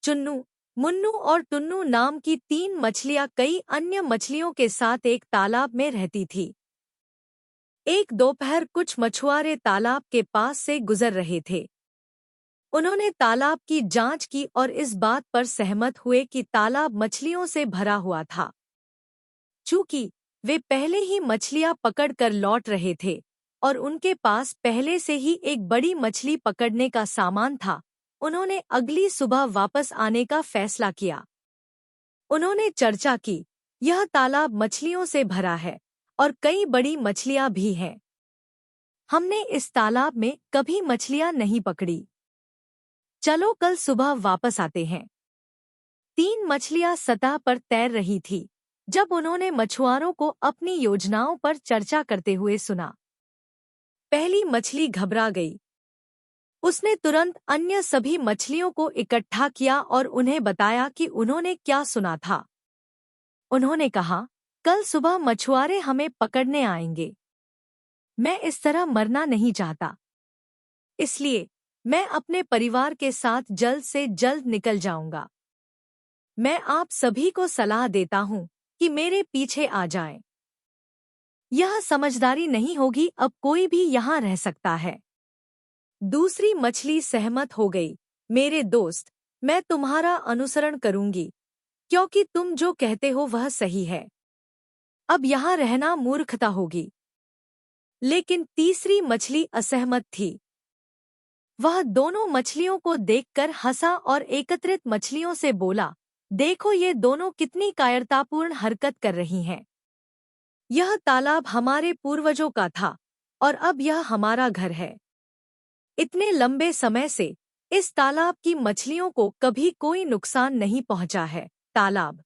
चुन्नू, मुन्नू और टुन्नू नाम की 3 मछलियां कई अन्य मछलियों के साथ एक तालाब में रहती थी। एक दोपहर कुछ मछुआरे तालाब के पास से गुजर रहे थे। उन्होंने तालाब की जांच की और इस बात पर सहमत हुए कि तालाब मछलियों से भरा हुआ था। चूंकि वे पहले ही मछलियां पकड़कर लौट रहे थे और उनके पास पहले से ही एक बड़ी मछली पकड़ने का सामान था, उन्होंने अगली सुबह वापस आने का फैसला किया। उन्होंने चर्चा की, यह तालाब मछलियों से भरा है और कई बड़ी मछलियां भी हैं। हमने इस तालाब में कभी मछलियां नहीं पकड़ी। चलो कल सुबह वापस आते हैं। 3 मछलियां सतह पर तैर रही थी जब उन्होंने मछुआरों को अपनी योजनाओं पर चर्चा करते हुए सुना। पहली मछली घबरा गई। उसने तुरंत अन्य सभी मछलियों को इकट्ठा किया और उन्हें बताया कि उन्होंने क्या सुना था। उन्होंने कहा, कल सुबह मछुआरे हमें पकड़ने आएंगे। मैं इस तरह मरना नहीं चाहता। इसलिए मैं अपने परिवार के साथ जल्द से जल्द निकल जाऊंगा। मैं आप सभी को सलाह देता हूं कि मेरे पीछे आ जाएं। यह समझदारी नहीं होगी, अब कोई भी यहाँ रह सकता है। दूसरी मछली सहमत हो गई। मेरे दोस्त, मैं तुम्हारा अनुसरण करूंगी क्योंकि तुम जो कहते हो वह सही है। अब यहाँ रहना मूर्खता होगी। लेकिन तीसरी मछली असहमत थी। वह दोनों मछलियों को देखकर हंसा और एकत्रित मछलियों से बोला, देखो ये दोनों कितनी कायरतापूर्ण हरकत कर रही हैं। यह तालाब हमारे पूर्वजों का था और अब यह हमारा घर है। इतने लंबे समय से इस तालाब की मछलियों को कभी कोई नुकसान नहीं पहुंचा है। तालाब,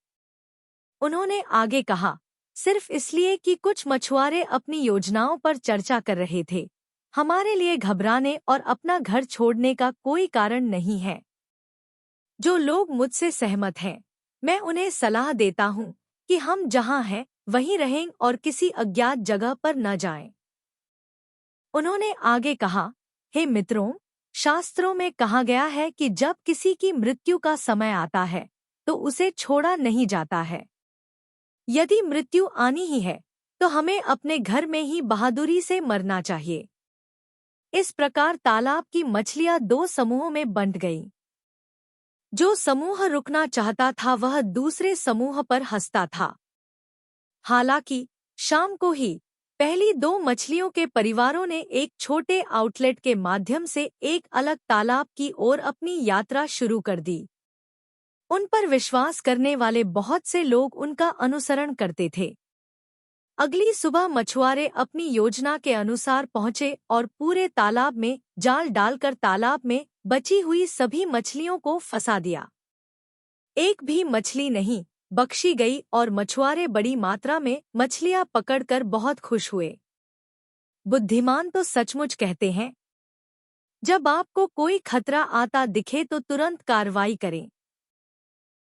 उन्होंने आगे कहा, सिर्फ इसलिए कि कुछ मछुआरे अपनी योजनाओं पर चर्चा कर रहे थे। हमारे लिए घबराने और अपना घर छोड़ने का कोई कारण नहीं है। जो लोग मुझसे सहमत हैं, मैं उन्हें सलाह देता हूं कि हम जहां हैं वहीं रहें और किसी अज्ञात जगह पर न जाएं। उन्होंने आगे कहा, हे मित्रों, शास्त्रों में कहा गया है कि जब किसी की मृत्यु का समय आता है तो उसे छोड़ा नहीं जाता है। यदि मृत्यु आनी ही है तो हमें अपने घर में ही बहादुरी से मरना चाहिए। इस प्रकार तालाब की मछलियां 2 समूहों में बंट गईं। जो समूह रुकना चाहता था वह दूसरे समूह पर हंसता था। हालांकि शाम को ही पहली 2 मछलियों के परिवारों ने एक छोटे आउटलेट के माध्यम से एक अलग तालाब की ओर अपनी यात्रा शुरू कर दी। उन पर विश्वास करने वाले बहुत से लोग उनका अनुसरण करते थे। अगली सुबह मछुआरे अपनी योजना के अनुसार पहुंचे और पूरे तालाब में जाल डालकर तालाब में बची हुई सभी मछलियों को फंसा दिया। एक भी मछली नहीं बख्शी गई और मछुआरे बड़ी मात्रा में मछलियां पकड़कर बहुत खुश हुए। बुद्धिमान तो सचमुच कहते हैं, जब आपको कोई खतरा आता दिखे तो तुरंत कार्रवाई करें।